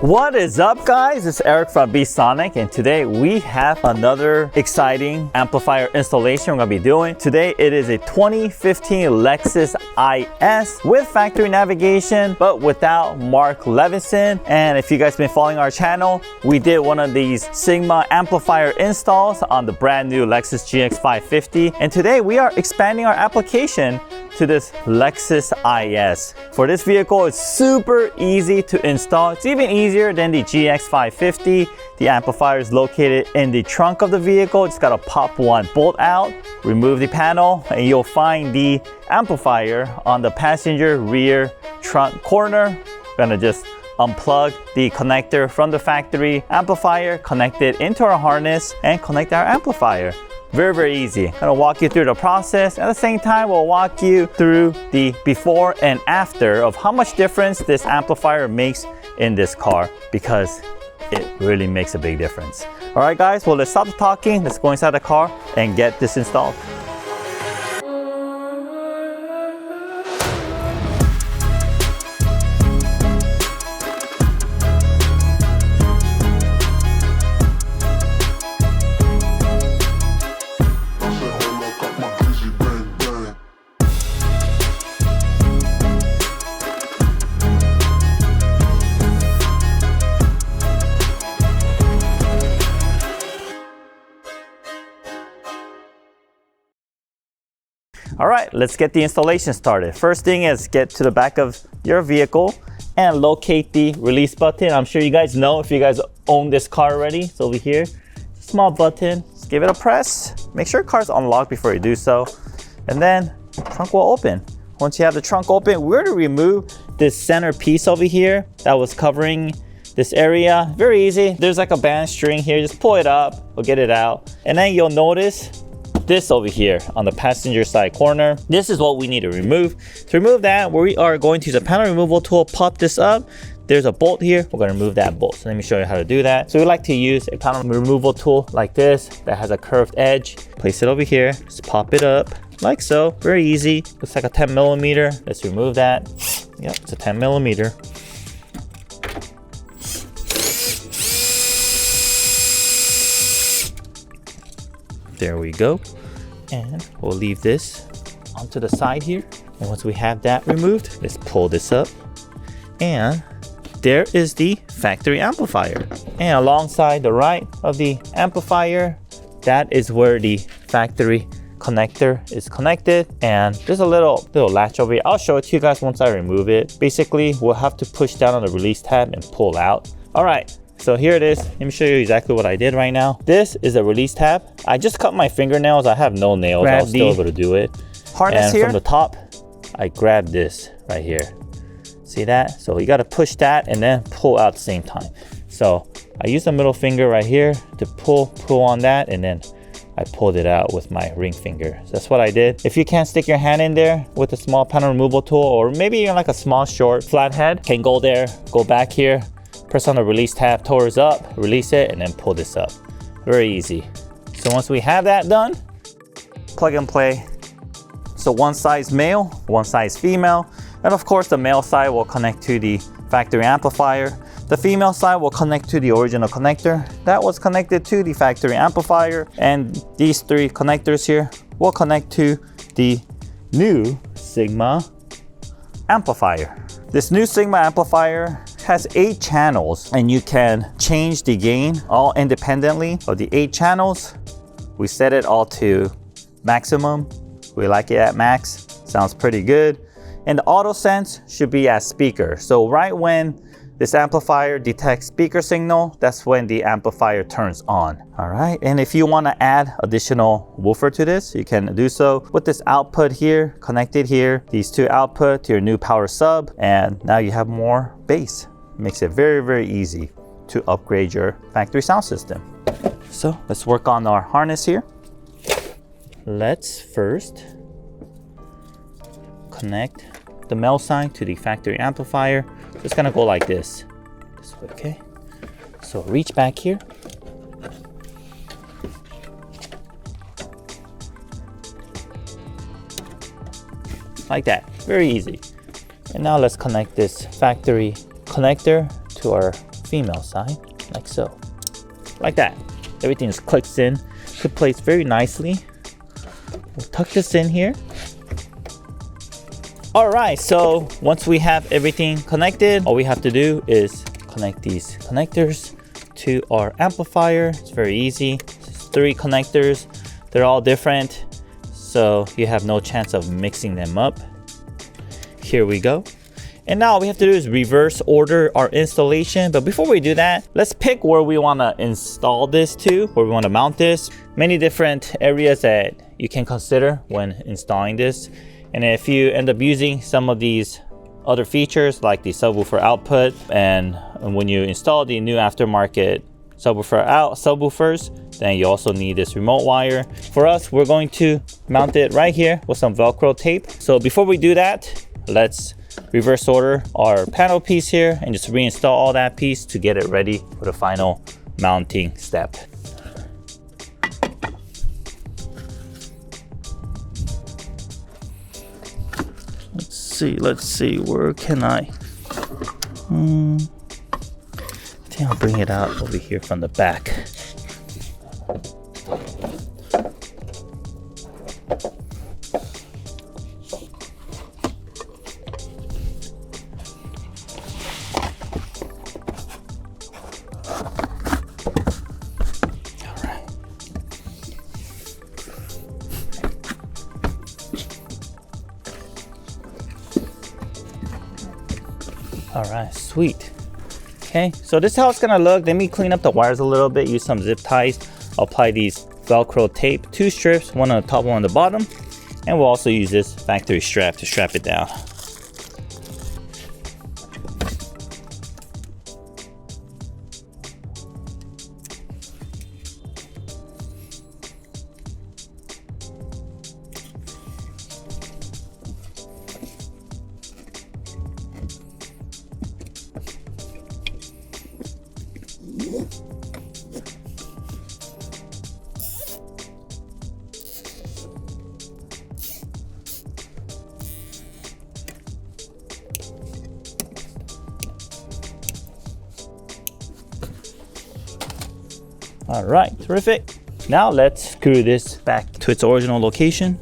What is up, guys? It's Eric from B-Sonic, and today we have another exciting amplifier installation we're gonna be doing. Today it is a 2015 Lexus IS with factory navigation, but without Mark Levinson. And if you guys been following our channel, we did one of these Sigma amplifier installs on the brand new Lexus GX 550. And today we are expanding our application to this Lexus IS. For this vehicle, it's super easy to install. It's even easier than the GX 550. The amplifier is located in the trunk of the vehicle. Just gotta pop one bolt out, remove the panel, and you'll find the amplifier on the passenger rear trunk corner. We're gonna just unplug the connector from the factory amplifier, connect it into our harness, and connect our amplifier. Very, very easy. I'm gonna walk you through the process. At the same time, we'll walk you through the before and after of how much difference this amplifier makes in this car, because it really makes a big difference. All right, guys, well, let's stop the talking. Let's go inside the car and get this installed. All right, let's get the installation started. First thing is get to the back of your vehicle and locate the release button. I'm sure you guys know if you guys own this car already. It's over here. It's a small button. Just give it a press. Make sure your car's unlocked before you do so. And then the trunk will open. Once you have the trunk open, we're to remove this center piece over here that was covering this area. Very easy. There's like a band string here. Just pull it up. We'll get it out. And then you'll notice this over here on the passenger side corner. This is what we need to remove. To remove that, we are going to use a panel removal tool, pop this up. There's a bolt here. We're going to remove that bolt. So let me show you how to do that. So we like to use a panel removal tool like this that has a curved edge. Place it over here. Just pop it up like so. Very easy. Looks like a 10 millimeter. Let's remove that. Yep, it's a 10 millimeter. There we go. And we'll leave this onto the side here. And once we have that removed, let's pull this up. And there is the factory amplifier. And alongside the right of the amplifier, that is where the factory connector is connected. And there's a little latch over here. I'll show it to you guys once I remove it. Basically, we'll have to push down on the release tab and pull out. All right. So here it is. Let me show you exactly what I did right now. This is a release tab. I just cut my fingernails. I have no nails. I was still able to do it. Harness and here. From the top, I grabbed this right here. See that? So you got to push that and then pull out at the same time. So I used the middle finger right here to pull on that, and then I pulled it out with my ring finger. So that's what I did. If you can't stick your hand in there with a small panel removal tool, or maybe even like a small short flathead, can go there, go back here, press on the release tab, towards up, release it, and then pull this up. Very easy. So once we have that done, plug and play. So one side's male, one side's female. And of course, the male side will connect to the factory amplifier. The female side will connect to the original connector that was connected to the factory amplifier. And these three connectors here will connect to the new Sigma amplifier. This new Sigma amplifier has 8 channels, and you can change the gain all independently. Of the 8 channels, we set it all to maximum. We like it at max. Sounds pretty good. And the auto sense should be at speaker. So right when this amplifier detects speaker signal, that's when the amplifier turns on. All right, and if you want to add additional woofer to this, you can do so with this output here, connected here, these 2 output to your new power sub, and now you have more bass. Makes it very, very easy to upgrade your factory sound system. So let's work on our harness here. Let's first connect the male side to the factory amplifier. It's gonna go like this way, okay? So reach back here. Like that, very easy. And now let's connect this factory connector to our female side, like so. Like that. Everything just clicks in to place very nicely. We'll tuck this in here. Alright, so once we have everything connected, all we have to do is connect these connectors to our amplifier. It's very easy. It's 3 connectors. They're all different, so you have no chance of mixing them up. Here we go. And now all we have to do is reverse order our installation. But before we do that, let's pick where we want to install this to, where we want to mount this. Many different areas that you can consider when installing this. And if you end up using some of these other features like the subwoofer output, and when you install the new aftermarket subwoofers, then you also need this remote wire. For us, we're going to mount it right here with some Velcro tape. So before we do that, let's reverse order our panel piece here and just reinstall all that piece to get it ready for the final mounting step. Let's see, where can I think I'll bring it out over here from the back. All right, sweet. Okay, so this is how it's gonna look. Let me clean up the wires a little bit, use some zip ties. I'll apply these Velcro tape, 2 strips, one on the top, one on the bottom. And we'll also use this factory strap to strap it down. All right, terrific. Now let's screw this back to its original location.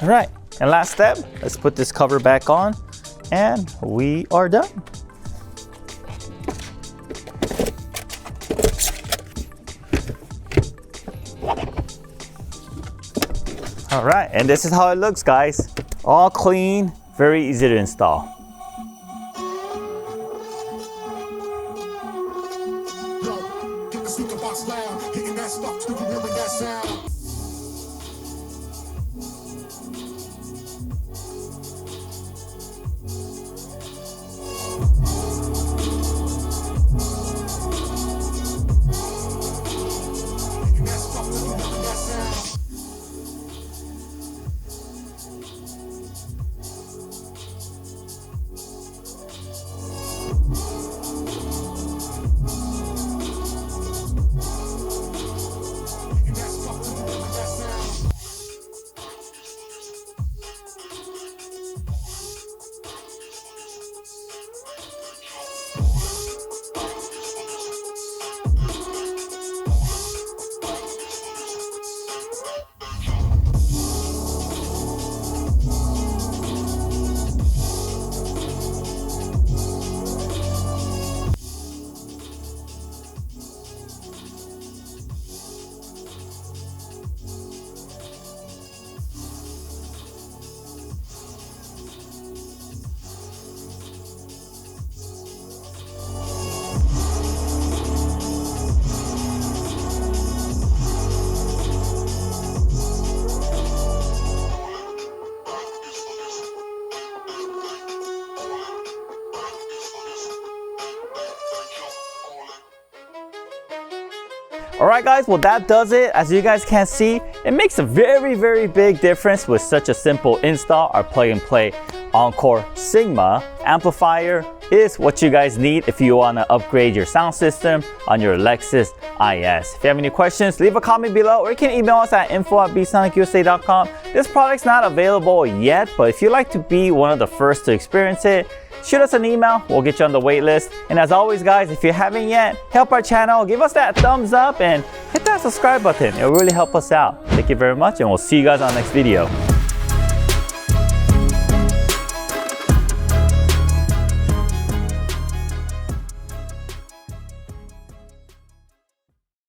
All right, and last step, let's put this cover back on and we are done. All right, and this is how it looks, guys. All clean, very easy to install. All right, guys, well, that does it. As you guys can see, it makes a very, very big difference with such a simple install. Our plug and play Encore Sigma amplifier is what you guys need if you want to upgrade your sound system on your Lexus IS. If you have any questions, leave a comment below, or you can email us at info@bsonicusa.com. This product's not available yet, but if you'd like to be one of the first to experience it, shoot us an email. We'll get you on the wait list. And as always, guys, if you haven't yet, help our channel, give us that thumbs up and hit that subscribe button. It'll really help us out. Thank you very much, and we'll see you guys on the next video.